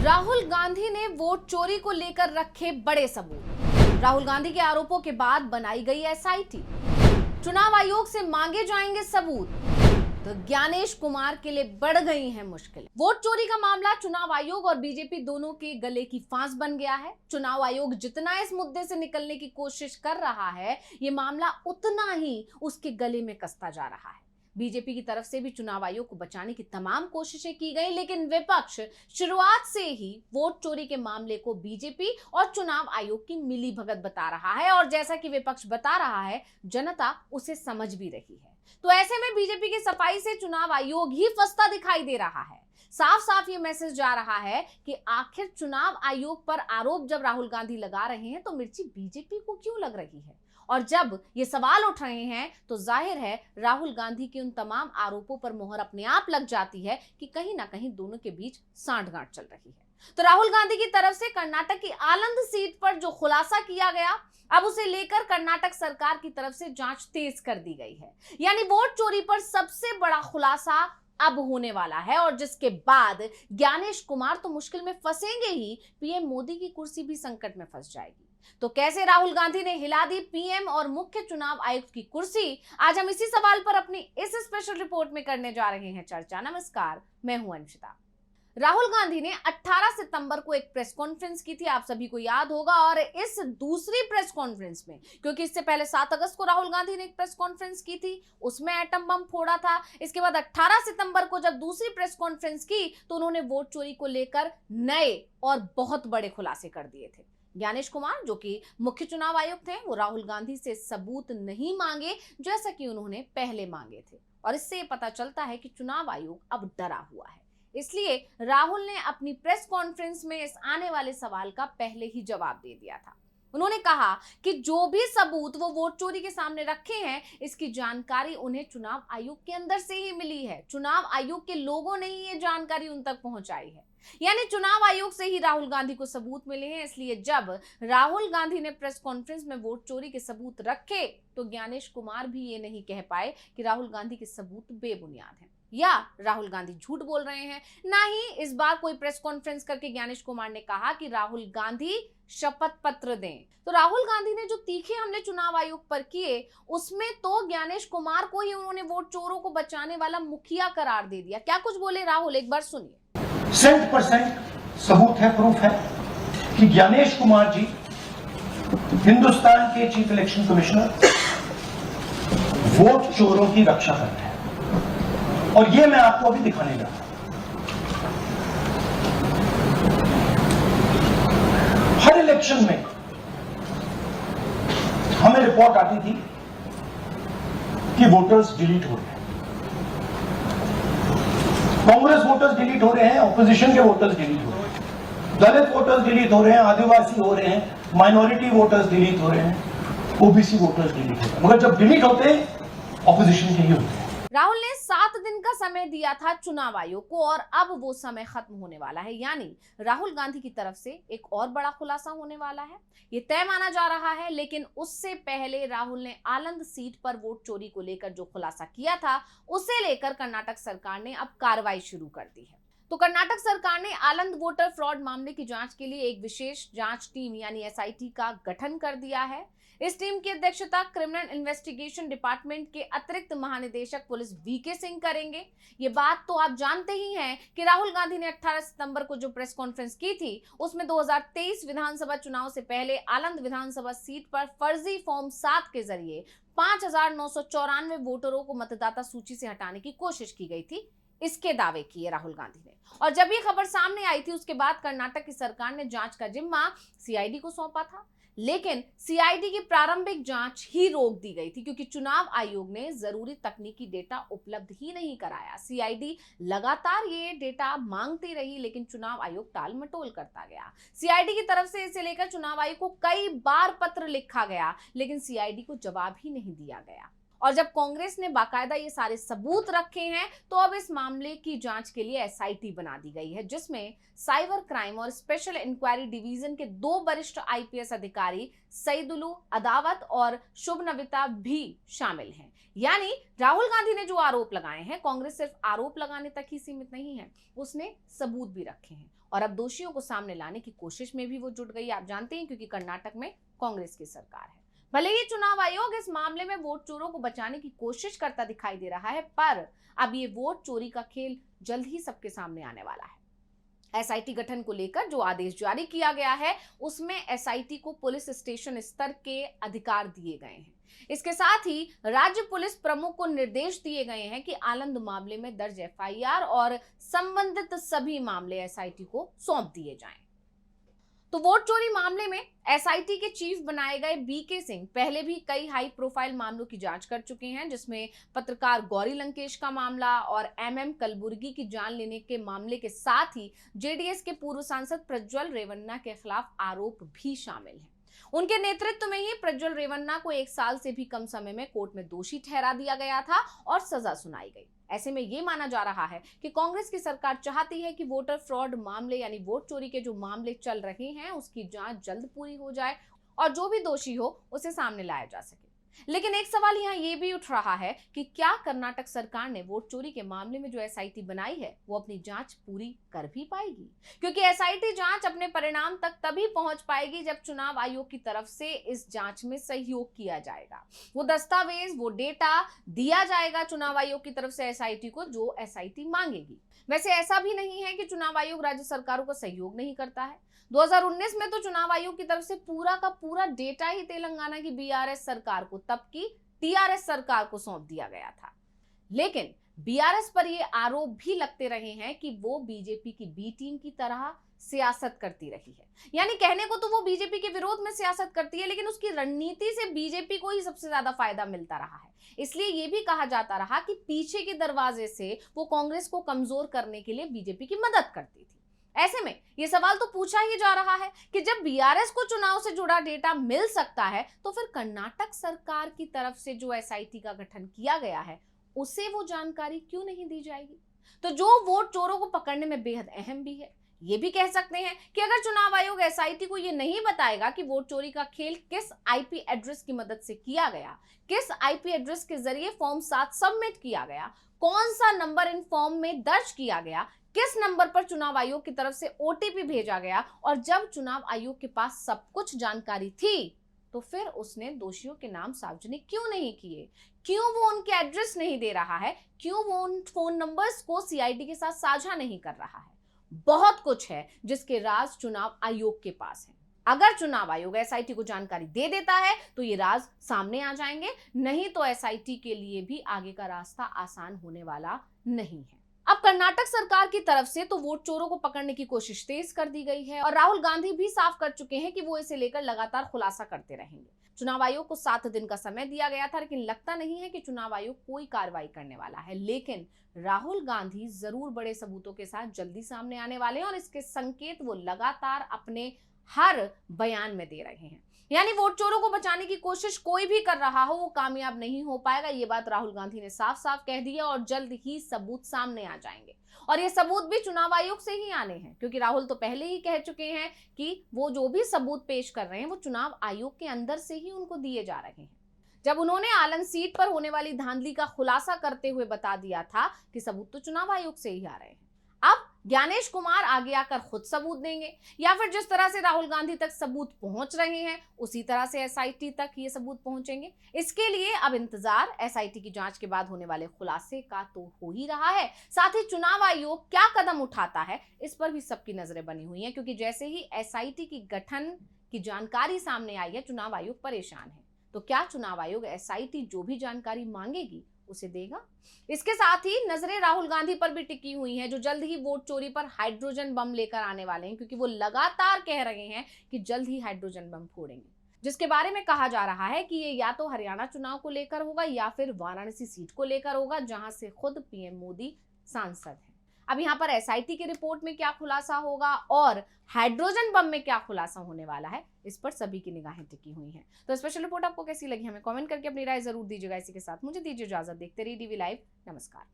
राहुल गांधी ने वोट चोरी को लेकर रखे बड़े सबूत। राहुल गांधी के आरोपों के बाद बनाई गई एसआईटी। चुनाव आयोग से मांगे जाएंगे सबूत। तो ज्ञानेश कुमार के लिए बढ़ गई हैं मुश्किलें। वोट चोरी का मामला चुनाव आयोग और बीजेपी दोनों के गले की फांस बन गया है। चुनाव आयोग जितना इस मुद्दे से निकलने की कोशिश कर रहा है, ये मामला उतना ही उसके गले में कसता जा रहा है। बीजेपी की तरफ से भी चुनाव आयोग को बचाने की तमाम कोशिशें की गई, लेकिन विपक्ष शुरुआत से ही वोट चोरी के मामले को बीजेपी और चुनाव आयोग की मिलीभगत बता रहा है। और जैसा कि विपक्ष बता रहा है, जनता उसे समझ भी रही है। तो ऐसे में बीजेपी की सफाई से चुनाव आयोग ही फंसता दिखाई दे रहा है। साफ साफ ये मैसेज जा रहा है कि आखिर चुनाव आयोग पर आरोप जब राहुल गांधी लगा रहे हैं तो मिर्ची बीजेपी को क्यों लग रही है। और जब ये सवाल उठ रहे हैं तो जाहिर है राहुल गांधी के उन तमाम आरोपों पर मोहर अपने आप लग जाती है कि कहीं ना कहीं दोनों के बीच सांठगांठ चल रही है। तो राहुल गांधी की तरफ से कर्नाटक की आलंद सीट पर जो खुलासा किया गया, अब उसे लेकर कर्नाटक सरकार की तरफ से जांच तेज कर दी गई है। यानी वोट चोरी पर सबसे बड़ा खुलासा अब होने वाला है, और जिसके बाद ज्ञानेश कुमार तो मुश्किल में फंसेंगे ही, पीएम मोदी की कुर्सी भी संकट में फंस जाएगी। तो कैसे राहुल गांधी ने हिला दी पीएम और मुख्य चुनाव आयुक्त की कुर्सी, आज हम इसी सवाल पर अपनी इस स्पेशल रिपोर्ट में करने जा रहे हैं चर्चा। नमस्कार, मैं हूं अंशिता। राहुल गांधी ने 18 सितंबर को एक प्रेस कॉन्फ्रेंस की थी, आप सभी को याद होगा। और इस दूसरी प्रेस कॉन्फ्रेंस में, क्योंकि इससे पहले 7 अगस्त को राहुल गांधी ने एक प्रेस कॉन्फ्रेंस की थी, उसमें एटम बम फोड़ा था। इसके बाद 18 सितंबर को जब दूसरी प्रेस कॉन्फ्रेंस की तो उन्होंने वोट चोरी को लेकर नए और बहुत बड़े खुलासे कर दिए थे। ज्ञानेश कुमार, जो कि मुख्य चुनाव आयुक्त थे, वो राहुल गांधी से सबूत नहीं मांगे जैसा कि उन्होंने पहले मांगे थे। और इससे ये पता चलता है कि चुनाव आयोग अब डरा हुआ है। इसलिए राहुल ने अपनी प्रेस कॉन्फ्रेंस में इस आने वाले सवाल का पहले ही जवाब दे दिया था। उन्होंने कहा कि जो भी सबूत वो वोट चोरी के सामने रखे हैं, इसकी जानकारी उन्हें चुनाव आयोग के अंदर से ही मिली है। चुनाव आयोग के लोगों ने ही ये जानकारी उन तक पहुंचाई है। यानी चुनाव आयोग से ही राहुल गांधी को सबूत मिले हैं। इसलिए जब राहुल गांधी ने प्रेस कॉन्फ्रेंस में वोट चोरी के सबूत रखे तो ज्ञानेश कुमार भी ये नहीं कह पाए कि राहुल गांधी के सबूत बेबुनियाद हैं या राहुल गांधी झूठ बोल रहे हैं। ना ही इस बार कोई प्रेस कॉन्फ्रेंस करके ज्ञानेश कुमार ने कहा कि राहुल गांधी शपथ पत्र दें। तो राहुल गांधी ने जो तीखे हमले चुनाव आयोग पर किए, उसमें तो ज्ञानेश कुमार को ही उन्होंने वोट चोरों को बचाने वाला मुखिया करार दे दिया। क्या कुछ बोले राहुल, एक बार सुनिए। 100% सबूत है, प्रूफ है कि ज्ञानेश कुमार जी हिंदुस्तान के चीफ इलेक्शन कमिश्नर वोट चोरों की रक्षा कर रहे हैं। और ये मैं आपको अभी दिखाने जा रहा हूं। हर इलेक्शन में हमें रिपोर्ट आती थी कि वोटर्स डिलीट हो रहे हैं, कांग्रेस वोटर्स डिलीट हो रहे हैं, ऑपोजिशन के वोटर्स डिलीट हो रहे हैं, दलित वोटर्स डिलीट हो रहे हैं, आदिवासी हो रहे हैं, माइनॉरिटी वोटर्स डिलीट हो रहे हैं, ओबीसी वोटर्स डिलीट हो रहे हैं। मगर जब डिलीट होते हैं ऑपोजिशन के ही होते हैं। राहुल ने 7 दिन का समय दिया था चुनाव आयोग को, और अब वो समय खत्म होने वाला है। यानी राहुल गांधी की तरफ से एक और बड़ा खुलासा होने वाला है, ये तय माना जा रहा है। लेकिन उससे पहले राहुल ने आलंद सीट पर वोट चोरी को लेकर जो खुलासा किया था, उसे लेकर कर्नाटक सरकार ने अब कार्रवाई शुरू कर दी है। तो कर्नाटक सरकार ने आलंद वोटर फ्रॉड मामले की जांच के लिए एक विशेष जांच टीम यानी एसआईटी का गठन कर दिया है। इस टीम की अध्यक्षता क्रिमिनल इन्वेस्टिगेशन डिपार्टमेंट के अतिरिक्त महानिदेशक पुलिस वीके सिंह करेंगे। ये बात तो आप जानते ही हैं कि राहुल गांधी ने 18 सितंबर को जो प्रेस कॉन्फ्रेंस की थी, उसमें 2023 विधानसभा चुनाव से पहले आलंद विधानसभा सीट पर फर्जी फॉर्म 7 के जरिए 5,994 वोटरों को मतदाता सूची से हटाने की कोशिश की गई थी, इसके दावे किए राहुल गांधी ने। और जब ये खबर सामने आई थी, उसके बाद कर्नाटक की सरकार ने जांच का जिम्मा सीआईडी को सौंपा था। लेकिन सीआईडी की प्रारंभिक जांच ही रोक दी गई थी, क्योंकि चुनाव आयोग ने जरूरी तकनीकी डेटा उपलब्ध ही नहीं कराया। सीआईडी लगातार ये डेटा मांगती रही, लेकिन चुनाव आयोग टाल मटोल करता गया। सीआईडी की तरफ से इसे लेकर चुनाव आयोग को कई बार पत्र लिखा गया, लेकिन सीआईडी को जवाब ही नहीं दिया गया। और जब कांग्रेस ने बाकायदा ये सारे सबूत रखे हैं, तो अब इस मामले की जांच के लिए एसआईटी बना दी गई है, जिसमें साइबर क्राइम और स्पेशल इंक्वायरी डिवीजन के 2 वरिष्ठ आईपीएस अधिकारी सईदुल्लू अदावत और शुभनविता भी शामिल हैं। यानी राहुल गांधी ने जो आरोप लगाए हैं, कांग्रेस सिर्फ आरोप लगाने तक ही सीमित नहीं है, उसने सबूत भी रखे हैं। और अब दोषियों को सामने लाने की कोशिश में भी वो जुट गई। आप जानते हैं क्योंकि कर्नाटक में कांग्रेस की सरकार है। भले ही चुनाव आयोग इस मामले में वोट चोरों को बचाने की कोशिश करता दिखाई दे रहा है, पर अब ये वोट चोरी का खेल जल्द ही सबके सामने आने वाला है। एसआईटी गठन को लेकर जो आदेश जारी किया गया है उसमें एसआईटी को पुलिस स्टेशन स्तर के अधिकार दिए गए हैं। इसके साथ ही राज्य पुलिस प्रमुख को निर्देश दिए गए हैं कि आनंद मामले में दर्ज एफआईआर और संबंधित सभी मामले एसआईटी को सौंप दिए जाएं। तो वोट चोरी मामले में एसआईटी के चीफ बनाए गए बीके सिंह पहले भी कई हाई प्रोफाइल मामलों की जांच कर चुके हैं, जिसमें पत्रकार गौरी लंकेश का मामला और एमएम कलबुर्गी की जान लेने के मामले के साथ ही जेडीएस के पूर्व सांसद प्रज्वल रेवन्ना के खिलाफ आरोप भी शामिल हैं। उनके नेतृत्व में ही प्रज्वल रेवन्ना को 1 साल से भी कम समय में कोर्ट में दोषी ठहरा दिया गया था और सजा सुनाई गई। ऐसे में ये माना जा रहा है कि कांग्रेस की सरकार चाहती है कि वोटर फ्रॉड मामले यानी वोट चोरी के जो मामले चल रहे हैं उसकी जांच जल्द पूरी हो जाए और जो भी दोषी हो उसे सामने लाया जा सके। लेकिन एक सवाल यहाँ ये भी उठ रहा है कि क्या कर्नाटक सरकार ने वोट चोरी के मामले में जो एसआईटी बनाई है वो अपनी जांच पूरी कर भी पाएगी? क्योंकि एसआईटी जांच अपने परिणाम तक तभी पहुंच पाएगी जब चुनाव आयोग की तरफ से इस जांच में सहयोग किया जाएगा। वो दस्तावेज, वो डेटा दिया जाएगा चुनाव आयोग की तरफ से एसआईटी को जो एसआईटी मांगेगी। वैसे ऐसा भी नहीं है कि चुनाव आयोग राज्य सरकारों का सहयोग नहीं करता है। 2019 में तो चुनाव आयोग की तरफ से पूरा का पूरा डेटा ही तेलंगाना की बीआरएस सरकार को, तब की टीआरएस सरकार को सौंप दिया गया था। लेकिन बीआरएस पर ये आरोप भी लगते रहे हैं कि वो बीजेपी की बी टीम की तरह सियासत करती रही है। यानी कहने को तो वो बीजेपी के विरोध में सियासत करती है, लेकिन उसकी रणनीति से बीजेपी को ही सबसे ज्यादा फायदा मिलता रहा है। इसलिए ये भी कहा जाता रहा कि पीछे के दरवाजे से वो कांग्रेस को कमजोर करने के लिए बीजेपी की मदद करती थी। ऐसे में ये सवाल तो पूछा ही जा रहा है कि जब बीआरएस को चुनाव से जुड़ा डेटा मिल सकता है तो फिर कर्नाटक सरकार की तरफ से जो एसआईटी का गठन किया गया है उसे वो जानकारी क्यों नहीं दी जाएगी? तो जो वोट चोरों को पकड़ने में बेहद अहम भी है। ये भी कह सकते हैं कि अगर चुनाव आयोग एसआईटी को ये नहीं बताएगा कि वोट चोरी का खेल किस आईपी एड्रेस की मदद से किया गया, किस आईपी एड्रेस के जरिए फॉर्म 7 सबमिट किया गया, कौन सा नंबर इन फॉर्म में दर्ज किया गया, किस नंबर पर चुनाव आयोग की तरफ से ओटीपी भेजा गया, और जब चुनाव आयोग के पास सब कुछ जानकारी थी तो फिर उसने दोषियों के नाम सार्वजनिक क्यों नहीं किए? क्यों वो उनके एड्रेस नहीं दे रहा है? क्यों वो उन फोन नंबर्स को सीआईडी के साथ साझा नहीं कर रहा है? बहुत कुछ है जिसके राज चुनाव आयोग के पास है। अगर चुनाव आयोग एसआईटी को जानकारी दे देता है तो ये राज सामने आ जाएंगे, नहीं तो एसआईटी के लिए भी आगे का रास्ता आसान होने वाला नहीं है। अब कर्नाटक सरकार की तरफ से तो वोट चोरों को पकड़ने की कोशिश तेज कर दी गई है और राहुल गांधी भी साफ कर चुके हैं कि वो इसे लेकर लगातार खुलासा करते रहेंगे। चुनाव आयोग को 7 दिन का समय दिया गया था, लेकिन लगता नहीं है कि चुनाव आयोग कोई कार्रवाई करने वाला है। लेकिन राहुल गांधी जरूर बड़े सबूतों के साथ जल्दी सामने आने वाले हैं और इसके संकेत वो लगातार अपने हर बयान में दे रहे हैं। यानी वोट चोरों को बचाने की कोशिश कोई भी कर रहा हो वो कामयाब नहीं हो पाएगा। ये बात राहुल गांधी ने साफ साफ कह दी है और जल्द ही सबूत सामने आ जाएंगे और ये सबूत भी चुनाव आयोग से ही आने हैं, क्योंकि राहुल तो पहले ही कह चुके हैं कि वो जो भी सबूत पेश कर रहे हैं वो चुनाव आयोग के अंदर से ही उनको दिए जा रहे हैं। जब उन्होंने आलन सीट पर होने वाली धांधली का खुलासा करते हुए बता दिया था कि सबूत तो चुनाव आयोग से ही आ रहे हैं, अब ज्ञानेश कुमार आगे आकर खुद सबूत देंगे या फिर जिस तरह से राहुल गांधी तक सबूत पहुंच रहे हैं उसी तरह से एसआईटी तक ये सबूत पहुंचेंगे। इसके लिए अब इंतजार एसआईटी की जांच के बाद होने वाले खुलासे का तो हो ही रहा है, साथ ही चुनाव आयोग क्या कदम उठाता है इस पर भी सबकी नजरें बनी हुई हैं, क्योंकि जैसे ही एसआईटी की गठन की जानकारी सामने आई है चुनाव आयोग परेशान है। तो क्या चुनाव आयोग एसआईटी जो भी जानकारी मांगेगी उसे देगा? इसके साथ ही नजरें राहुल गांधी पर भी टिकी हुई हैं, जो जल्द ही वोट चोरी पर हाइड्रोजन बम लेकर आने वाले हैं, क्योंकि वो लगातार कह रहे हैं कि जल्द ही हाइड्रोजन बम फोड़ेंगे, जिसके बारे में कहा जा रहा है कि ये या तो हरियाणा चुनाव को लेकर होगा या फिर वाराणसी सीट को लेकर होगा, जहां से खुद पीएम मोदी सांसद हैं। अब यहाँ पर एसआईटी की रिपोर्ट में क्या खुलासा होगा और हाइड्रोजन बम में क्या खुलासा होने वाला है, इस पर सभी की निगाहें टिकी हुई हैं। तो स्पेशल रिपोर्ट आपको कैसी लगी हमें कमेंट करके अपनी राय जरूर दीजिएगा। इसी के साथ मुझे दीजिए इजाजत। देखते रहिए डीवी लाइव। नमस्कार।